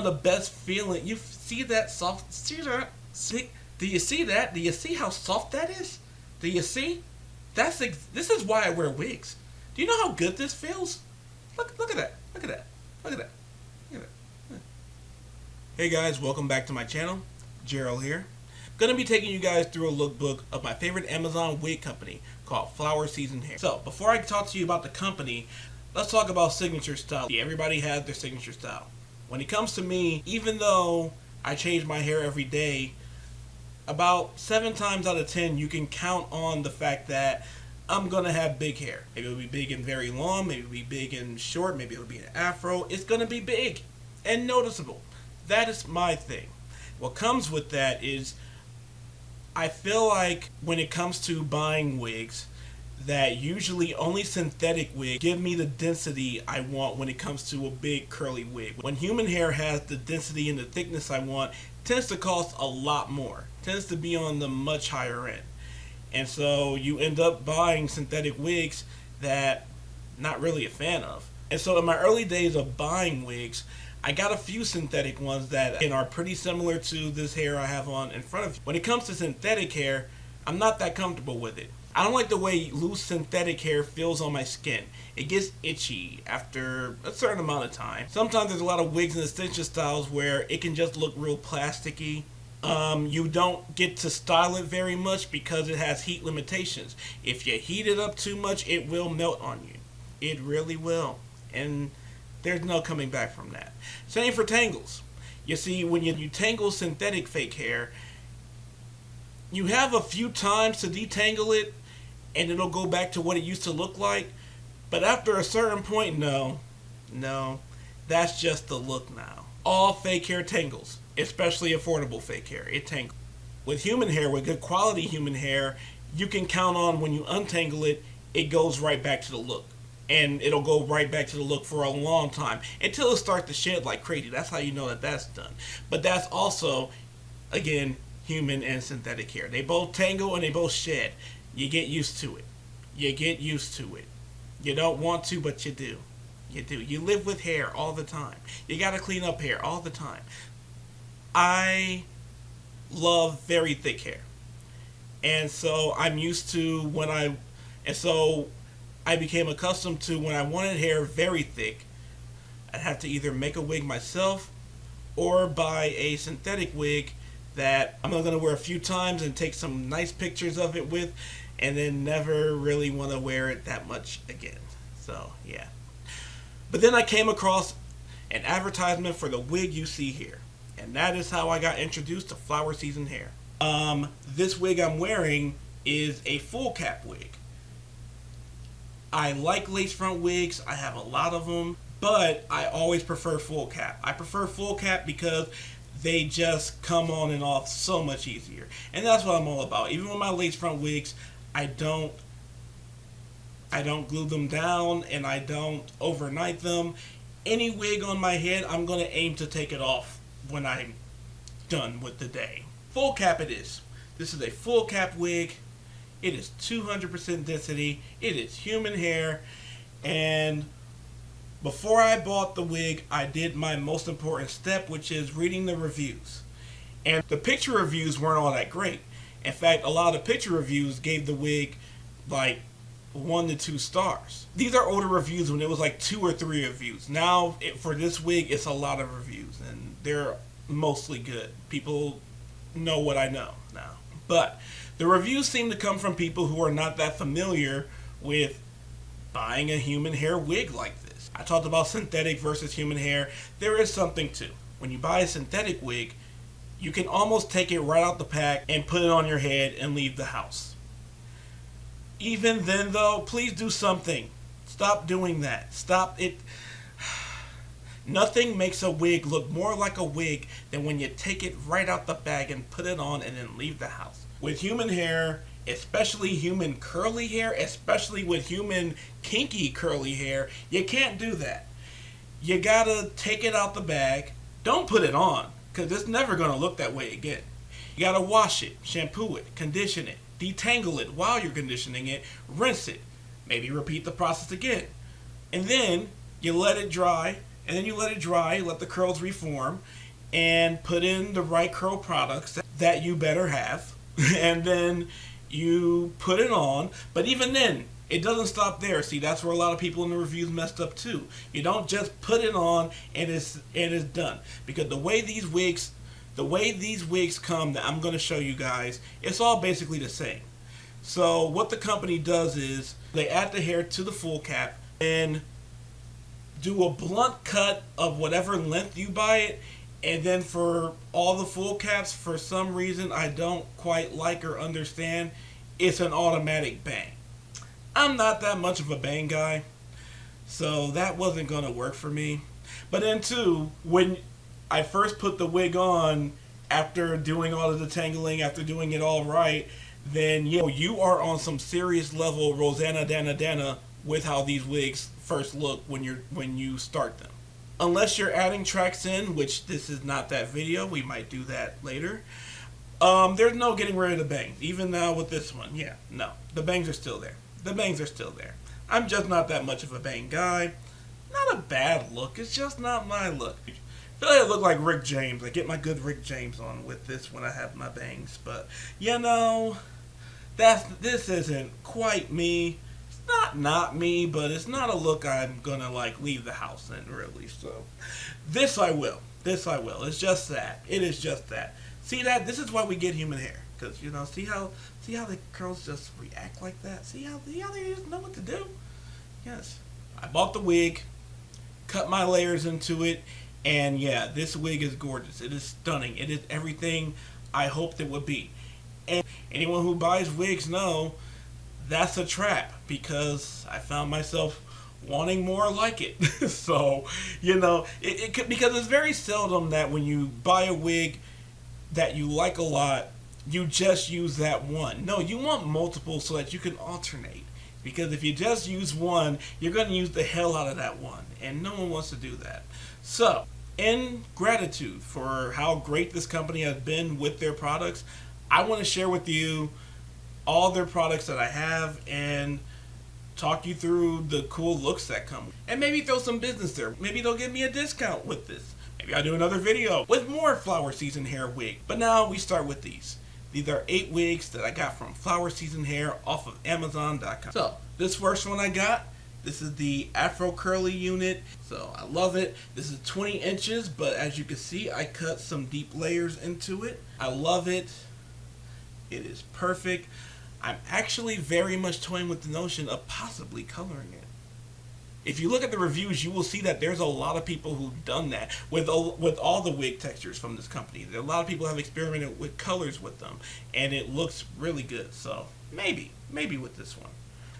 of the best feeling. You see that soft? See that? See? Do you see that? Do you see how soft that is? Do you see? This is why I wear wigs. Do you know how good this feels? Look at that. Look at that. Look at that. Look at that. Hey guys, welcome back to my channel. Gerald here. Gonna be taking you guys through a lookbook of my favorite Amazon wig company called Flowerseason Hair. So before I talk to you about the company, let's talk about signature style. Everybody has their signature style. When it comes to me, even though I change my hair every day, about 7 times out of 10 you can count on the fact that I'm gonna have big hair. Maybe it'll be big and very long, maybe it'll be big and short, maybe it'll be an afro. It's gonna be big and noticeable. That is my thing. What comes with that is I feel like when it comes to buying wigs, that usually only synthetic wigs give me the density I want when it comes to a big curly wig. When human hair has the density and the thickness I want, it tends to cost a lot more. It tends to be on the much higher end. And so you end up buying synthetic wigs that I'm not really a fan of. And so in my early days of buying wigs, I got a few synthetic ones that are pretty similar to this hair I have on in front of you. When it comes to synthetic hair, I'm not that comfortable with it. I don't like the way loose synthetic hair feels on my skin. It gets itchy after a certain amount of time. Sometimes there's a lot of wigs and extension styles where it can just look real plasticky. You don't get to style it very much because it has heat limitations. If you heat it up too much, it will melt on you. It really will. And there's no coming back from that. Same for tangles. You see, when you tangle synthetic fake hair, you have a few times to detangle it and it'll go back to what it used to look like. But after a certain point, no, that's just the look now. All fake hair tangles, especially affordable fake hair, it tangles. With human hair, with good quality human hair, you can count on when you untangle it, it goes right back to the look. And it'll go right back to the look for a long time until it starts to shed like crazy. That's how you know that that's done. But that's also, again, human and synthetic hair. They both tangle and they both shed. You get used to it. You get used to it. You don't want to, but you do. You do. You live with hair all the time. You gotta clean up hair all the time. I love very thick hair. And so I'm used to I became accustomed to when I wanted hair very thick, I'd have to either make a wig myself or buy a synthetic wig that I'm going to wear a few times and take some nice pictures of it with, and then never really want to wear it that much again. So, yeah. But then I came across an advertisement for the wig you see here, and that is how I got introduced to Flowerseason Hair. This wig I'm wearing is a full cap wig. I like lace front wigs, I have a lot of them, but I always prefer full cap. I prefer full cap because they just come on and off so much easier. And that's what I'm all about. Even with my lace front wigs, I don't glue them down and I don't overnight them. Any wig on my head, I'm going to aim to take it off when I'm done with the day. Full cap it is. This is a full cap wig. It is 200% density. It is human hair. And before I bought the wig, I did my most important step, which is reading the reviews. And the picture reviews weren't all that great. In fact, a lot of picture reviews gave the wig like 1 to 2 stars. These are older reviews when it was like 2 or 3 reviews. Now, for this wig, it's a lot of reviews. And they're mostly good. People know what I know now. But the reviews seem to come from people who are not that familiar with buying a human hair wig like this. I talked about synthetic versus human hair. There is something too. When you buy a synthetic wig, you can almost take it right out the pack and put it on your head and leave the house. Even then though, please do something. Stop doing that. Stop it. Nothing makes a wig look more like a wig than when you take it right out the bag and put it on and then leave the house. With human hair, especially human curly hair, especially with human kinky curly hair, you can't do that. You gotta take it out the bag. Don't put it on, because it's never gonna look that way again. You gotta wash it, shampoo it, condition it, detangle it while you're conditioning it, rinse it, maybe repeat the process again. And then you let it dry and then you let it dry, let the curls reform, and put in the right curl products that you better have, and then you put it on. But even then, it doesn't stop there. See, that's where a lot of people in the reviews messed up too. You don't just put it on and it's done. Because the way these wigs come that I'm going to show you guys, it's all basically the same. So what the company does is they add the hair to the full cap and do a blunt cut of whatever length you buy it, and then for all the full caps, for some reason I don't quite like or understand, it's an automatic bang. I'm not that much of a bang guy, so that wasn't going to work for me. But then too, when I first put the wig on, after doing all of the detangling, after doing it all right, then you are on some serious level Rosanna Dana with how these wigs first look when you start them. Unless you're adding tracks in, which this is not that video, we might do that later. There's no getting rid of the bangs. Even now with this one, no, the bangs are still there. The bangs are still there. I'm just not that much of a bang guy. Not a bad look, it's just not my look. I feel like I look like Rick James. I get my good Rick James on with this when I have my bangs, but this isn't quite me. It's not me, but it's not a look I'm gonna like leave the house in, really. So this I will. It's just that. It is just that. See that? This is why we get human hair. Because see how the curls just react like that? See how they just know what to do? Yes. I bought the wig, cut my layers into it, and yeah, this wig is gorgeous. It is stunning. It is everything I hoped it would be. And anyone who buys wigs know that's a trap, because I found myself wanting more like it. So, it could, because it's very seldom that when you buy a wig that you like a lot, you just use that one. No, you want multiple so that you can alternate. Because if you just use one, you're going to use the hell out of that one. And no one wants to do that. So, in gratitude for how great this company has been with their products, I want to share with you all their products that I have and talk you through the cool looks that come. And maybe throw some business there. Maybe they'll give me a discount with this. Maybe I'll do another video with more Flowerseason Hair wig. But now we start with these. These are 8 wigs that I got from Flowerseason Hair off of Amazon.com. So, this first one I got, this is the Afro Curly unit. So, I love it. This is 20 inches, but as you can see, I cut some deep layers into it. I love it. It is perfect. I'm actually very much toying with the notion of possibly coloring it. If you look at the reviews, you will see that there's a lot of people who've done that with all the wig textures from this company. A lot of people have experimented with colors with them, and it looks really good. So maybe with this one.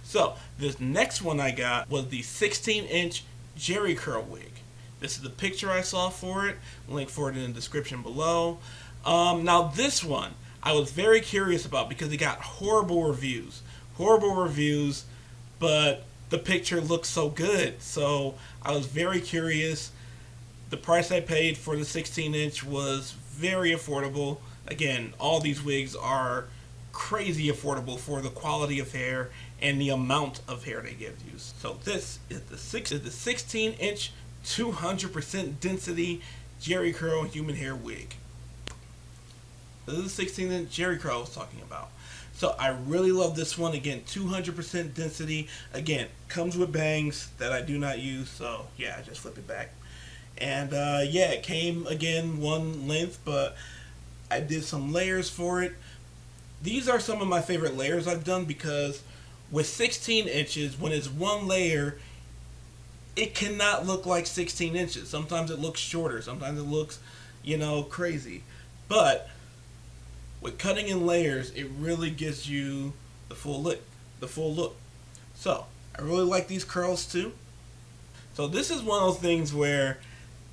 So this next one I got was the 16-inch Jerry Curl wig. This is the picture I saw for it. Link for it in the description below. Now this one I was very curious about because it got horrible reviews, but the picture looks so good, so I was very curious. The price I paid for the 16-inch was very affordable. Again, all these wigs are crazy affordable for the quality of hair and the amount of hair they give you. So this is the 16-inch 200% density Jerry Curl human hair wig. This is the 16-inch Jerry Curl I was talking about. So I really love this one. Again, 200% density. Again, comes with bangs that I do not use. So yeah, I just flip it back. And yeah, it came again one length, but I did some layers for it. These are some of my favorite layers I've done because with 16 inches, when it's one layer, it cannot look like 16 inches. Sometimes it looks shorter. Sometimes it looks, crazy. But with cutting in layers, it really gives you the full look. So, I really like these curls too. So this is one of those things where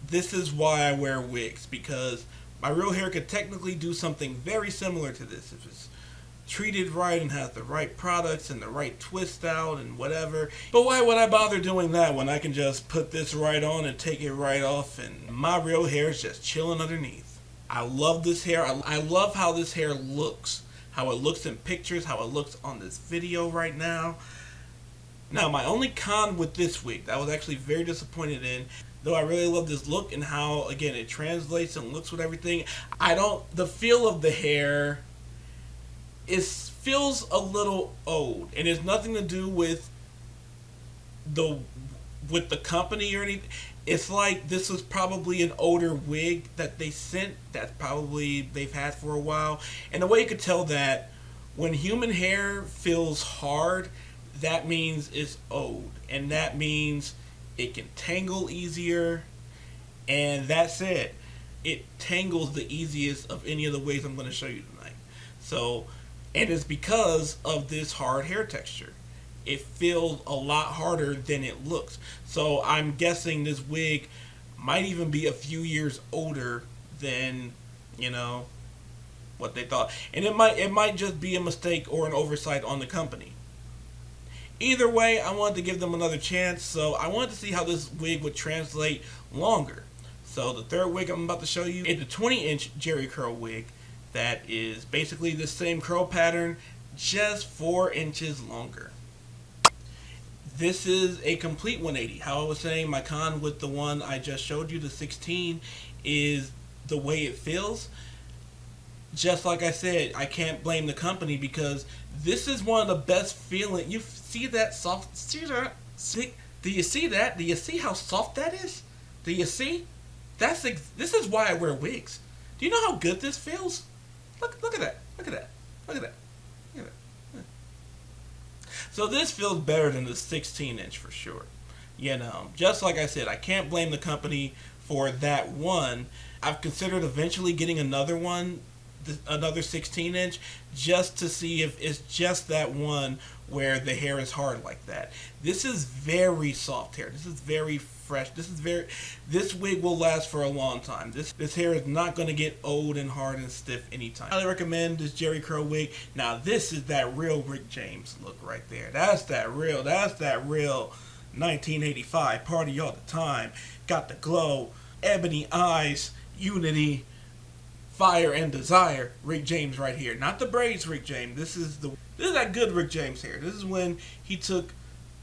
this is why I wear wigs, because my real hair could technically do something very similar to this if it's treated right and has the right products and the right twist out and whatever. But why would I bother doing that when I can just put this right on and take it right off and my real hair is just chilling underneath? I love this hair. I love how this hair looks. How it looks in pictures. How it looks on this video right now. Now, my only con with this wig that I was actually very disappointed in, though I really love this look and how, again, it translates and looks with everything. The feel of the hair feels a little old, and it's nothing to do with the company or anything. It's like this was probably an older wig that they sent that probably they've had for a while. And the way you could tell that when human hair feels hard, that means it's old, and that means it can tangle easier. And that's it. It tangles the easiest of any of the wigs I'm going to show you tonight. So, and it's because of this hard hair texture. It feels a lot harder than it looks. So I'm guessing this wig might even be a few years older than, what they thought. And it might just be a mistake or an oversight on the company. Either way, I wanted to give them another chance, so I wanted to see how this wig would translate longer. So the third wig I'm about to show you is a 20-inch Jerry curl wig that is basically the same curl pattern, just 4 inches longer. This is a complete 180. How I was saying, my con with the one I just showed you, the 16, is the way it feels. Just like I said, I can't blame the company because this is one of the best feeling. You see that soft? Do you see that? Do you see how soft that is? Do you see? This is why I wear wigs. Do you know how good this feels? Look at that. Look at that. Look at that. Look at that. So this feels better than the 16-inch for sure. Just like I said, I can't blame the company for that one. I've considered eventually getting another one, another 16-inch, just to see if it's just that one where the hair is hard like that. This is very soft hair. This is very fresh. This wig will last for a long time. This hair is not going to get old and hard and stiff anytime. I highly recommend this Jerry curl wig. Now this is that real Rick James look right there. That's that real 1985 party all the time. Got the glow, ebony eyes, unity, fire and desire. Rick James right here. Not the braids Rick James. This is that good Rick James hair. This is when he took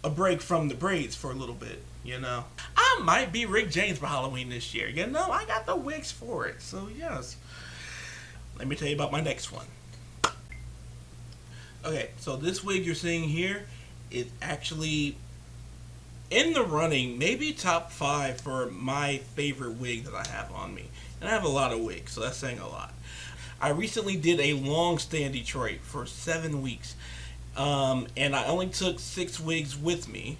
a break from the braids for a little bit. I might be Rick James for Halloween this year. I got the wigs for it. So yes. Let me tell you about my next one. Okay, so this wig you're seeing here is actually in the running, maybe top 5 for my favorite wig that I have on me. And I have a lot of wigs, so that's saying a lot. I recently did a long stay in Detroit for 7 weeks. And I only took 6 wigs with me.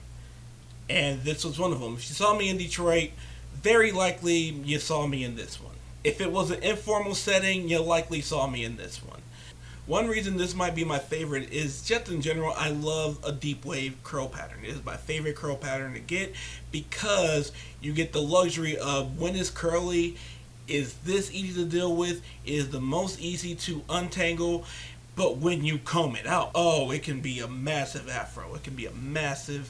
And this was one of them. If you saw me in Detroit, very likely you saw me in this one. If it was an informal setting, you likely saw me in this one. One reason this might be my favorite is just in general, I love a deep wave curl pattern. It is my favorite curl pattern to get because you get the luxury of when it's curly, is this easy to deal with, is the most easy to untangle, but when you comb it out, oh, it can be a massive afro. It can be a massive,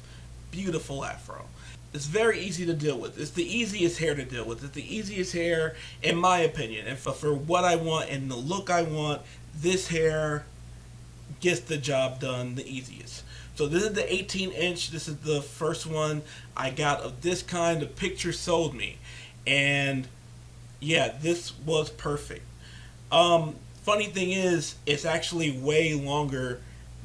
beautiful afro. It's very easy to deal with. It's the easiest hair to deal with. It's the easiest hair, in my opinion. And for what I want and the look I want, this hair gets the job done the easiest. So this is the 18-inch. This is the first one I got of this kind. The picture sold me. And yeah, this was perfect. Funny thing is, it's actually way longer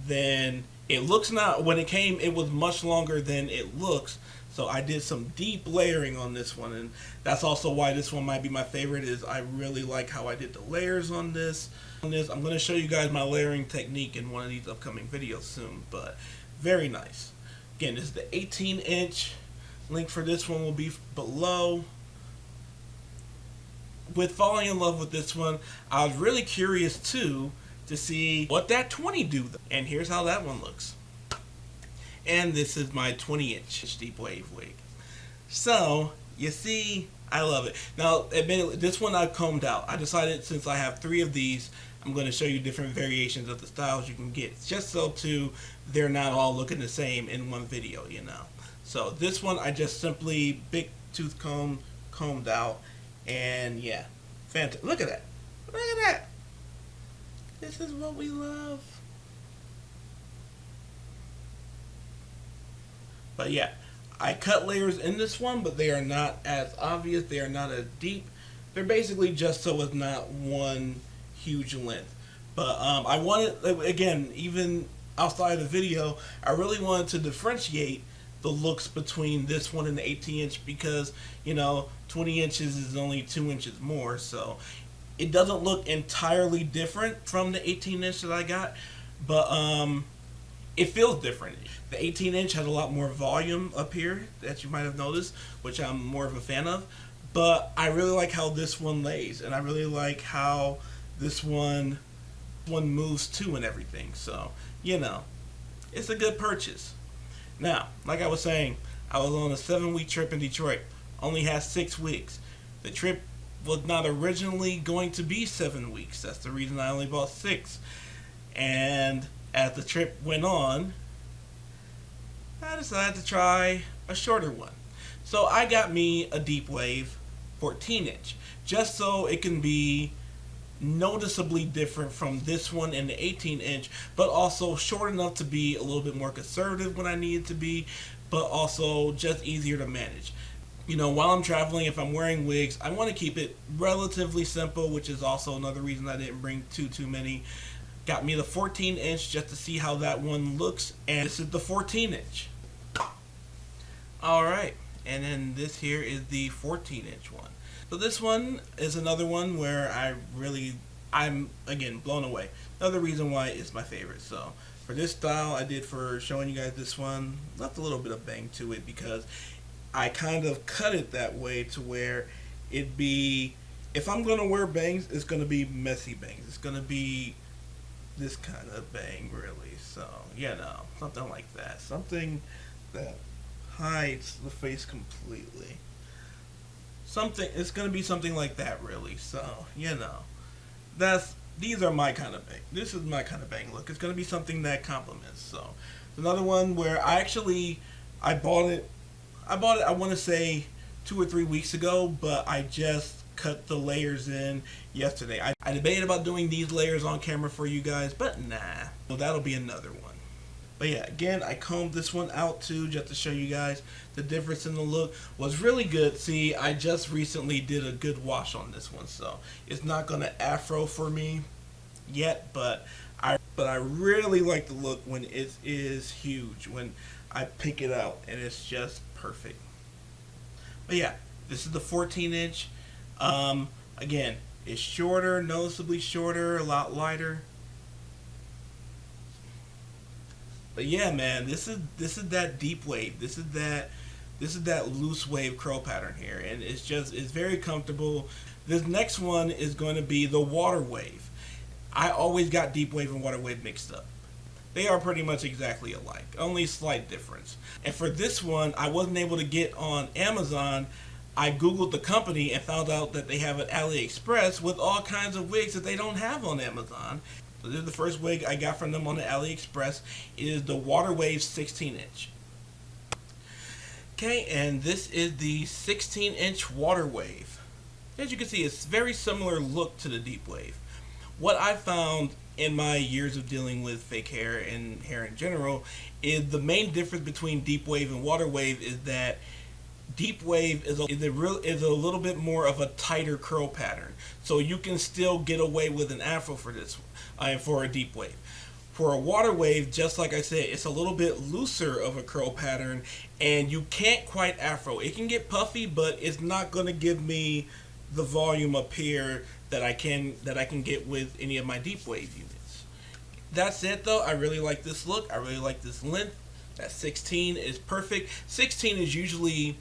than it looks now. When it came, it was much longer than it looks. So I did some deep layering on this one, and that's also why this one might be my favorite, is I really like how I did the layers on this. I'm going to show you guys my layering technique in one of these upcoming videos soon, but very nice. Again, this is the 18-inch. Link for this one will be below. With falling in love with this one, I was really curious too to see what that 20 do. And here's how that one looks. And this is my 20-inch deep wave wig. So, you see, I love it. Now, admittedly, this one I've combed out. I decided since I have 3 of these, I'm going to show you different variations of the styles you can get. Just so they're not all looking the same in one video, So this one I just simply big tooth combed out. And yeah, fantastic. Look at that. Look at that. This is what we love. But yeah, I cut layers in this one, but they are not as obvious. They are not as deep. They're basically just so it's not one huge length. But I wanted, again, even outside of the video, I really wanted to differentiate the looks between this one and the 18-inch because, you know, 20 inches is only 2 inches more. So it doesn't look entirely different from the 18-inch that I got, but it feels different. The 18-inch has a lot more volume up here that you might have noticed, which I'm more of a fan of. But I really like how this one lays, and I really like how this one moves too and everything. So, you know, it's a good purchase. Now, like I was saying, I was on a 7-week trip in Detroit. Only had 6 weeks. The trip was not originally going to be 7 weeks. That's the reason I only bought 6. And as the trip went on, I decided to try a shorter one. So I got me a deep wave 14-inch, just so it can be noticeably different from this one and the 18-inch, but also short enough to be a little bit more conservative when I need it to be, but also just easier to manage. You know, while I'm traveling, if I'm wearing wigs, I want to keep it relatively simple, which is also another reason I didn't bring too many. Got me the 14-inch just to see how that one looks, and this is the 14-inch. Alright, and then this here is the 14-inch one. So this one is another one where I'm again blown away. Another reason why it's my favorite. So for this style, I did for showing you guys this one, left a little bit of bang to it because I kind of cut it that way to where it'd be, if I'm going to wear bangs, it's going to be messy bangs. It's going to be this kind of bang, really. So, you know, something like that. Something that hides the face completely. It's going to be something like that, really. So, you know, these are my kind of bang. This is my kind of bang look. It's going to be something that complements. So, another one where I bought it, I want to say 2 or 3 weeks ago, but I just cut the layers in yesterday. I debated about doing these layers on camera for you guys, but nah. So that'll be another one. But yeah, again, I combed this one out too just to show you guys the difference in the look. Was really good. See, I just recently did a good wash on this one, so it's not going to afro for me yet, but I really like the look when it is huge, when I pick it out and it's just perfect. But yeah, this is the 14-inch. Again, it's shorter, noticeably shorter, a lot lighter. But yeah, man, this is that deep wave. This is that loose wave curl pattern here, and it's very comfortable. This next one is going to be the Waterwave. I always got deep wave and Waterwave mixed up. They are pretty much exactly alike, only slight difference. And for this one, I wasn't able to get on Amazon. I googled the company and found out that they have an AliExpress with all kinds of wigs that they don't have on Amazon. So this is the first wig I got from them on the AliExpress. It is the Waterwave 16-inch. Okay, and this is the 16-inch Waterwave. As you can see, it's very similar look to the deep wave. What I found in my years of dealing with fake hair and hair in general is the main difference between deep wave and Waterwave is that deep wave is a little bit more of a tighter curl pattern, so you can still get away with an afro for this one, for a deep wave. For a Waterwave, just like I said, it's a little bit looser of a curl pattern, and you can't quite afro. It can get puffy, but it's not going to give me the volume up here that I can get with any of my deep wave units. That's it, though. I really like this look. I really like this length. That 16 is perfect. 16 is usually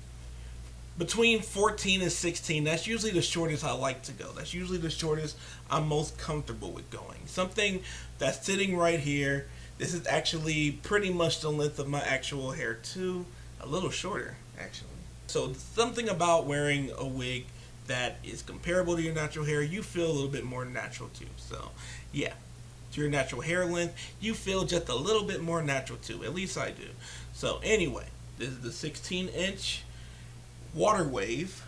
between 14 and 16, that's usually the shortest I like to go. That's usually the shortest I'm most comfortable with going. Something that's sitting right here. This is actually pretty much the length of my actual hair too. A little shorter, actually. So something about wearing a wig that is comparable to your natural hair, you feel a little bit more natural too. So yeah, to your natural hair length, you feel just a little bit more natural too. At least I do. So anyway, this is the 16-inch Waterwave,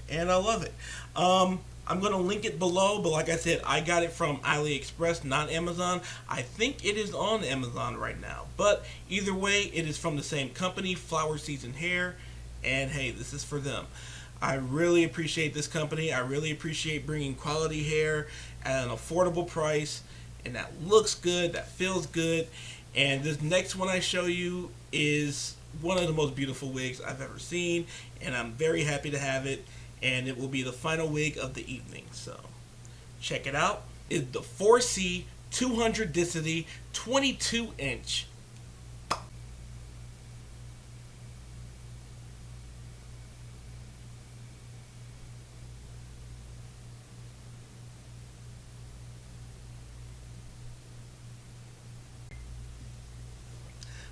and I love it. I'm going to link it below, but like I said, I got it from AliExpress, not Amazon. I think it is on Amazon right now, but either way, it is from the same company, Flowerseason Hair, and hey, this is for them. I really appreciate this company. I really appreciate bringing quality hair at an affordable price, and that looks good, that feels good. And this next one I show you is one of the most beautiful wigs I've ever seen, and I'm very happy to have it, and it will be the final wig of the evening. So check it out. It's the 4C 200 density 22 inch.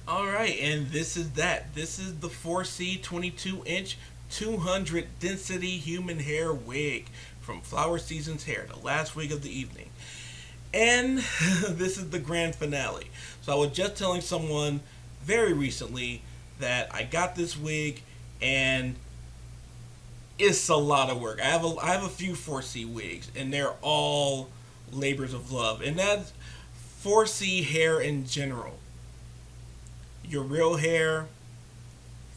Alright, and this is that. This is the 4C 22 inch 200 density human hair wig from Flowerseason Hair, the last wig of the evening. And this is the grand finale. So I was just telling someone very recently that I got this wig and it's a lot of work. I have a few 4C wigs and they're all labors of love. And that's 4C hair in general. Your real hair,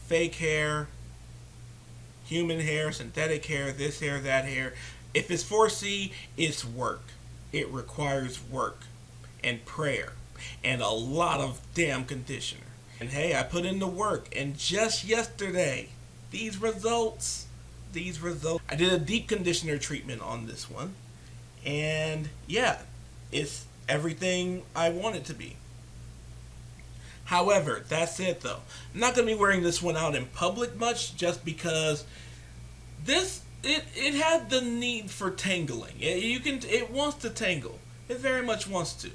fake hair, human hair, synthetic hair, this hair, that hair. If it's 4C, it's work. It requires work and prayer and a lot of damn conditioner. And hey, I put in the work, and just yesterday, these results. I did a deep conditioner treatment on this one, and yeah, it's everything I want it to be. However, that's it though. I'm not going to be wearing this one out in public much just because it had the need for tangling. It wants to tangle. It very much wants to.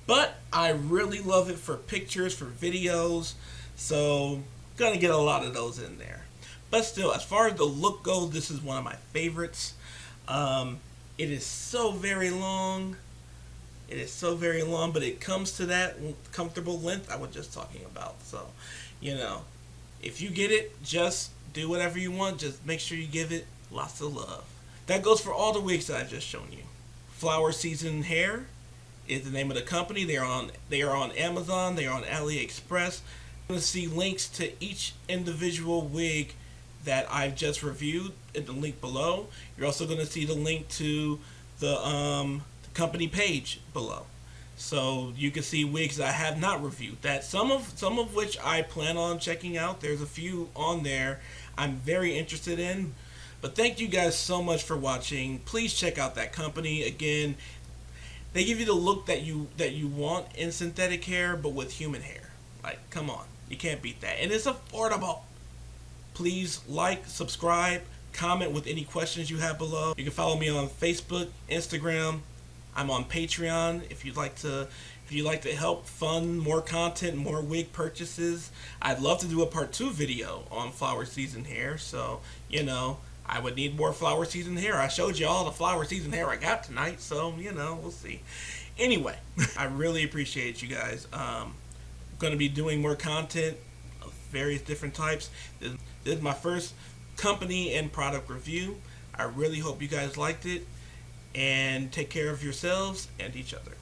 But I really love it for pictures, for videos. So, going to get a lot of those in there. But still, as far as the look goes, this is one of my favorites. It is so very long. It is so very long, but it comes to that comfortable length I was just talking about. So, if you get it, just do whatever you want. Just make sure you give it lots of love. That goes for all the wigs that I've just shown you. Flowerseason Hair is the name of the company. They are on Amazon. They are on AliExpress. You're going to see links to each individual wig that I've just reviewed in the link below. You're also going to see the link to the company page below, so you can see wigs I have not reviewed, that some of which I plan on checking out. There's a few on there I'm very interested in. But thank you guys so much for watching. Please check out that company. Again, they give you the look that you want in synthetic hair, but with human hair. Like, come on, you can't beat that, and it's affordable. Please like, subscribe, comment with any questions you have below. You can follow me on Facebook, Instagram. I'm on Patreon if you'd like to help fund more content, more wig purchases. I'd love to do a part 2 video on Flowerseason Hair, so I would need more Flowerseason hair. I showed you all the Flowerseason hair I got tonight, so we'll see. Anyway, I really appreciate you guys. I'm going to be doing more content of various different types. This is my first company and product review. I really hope you guys liked it. And take care of yourselves and each other.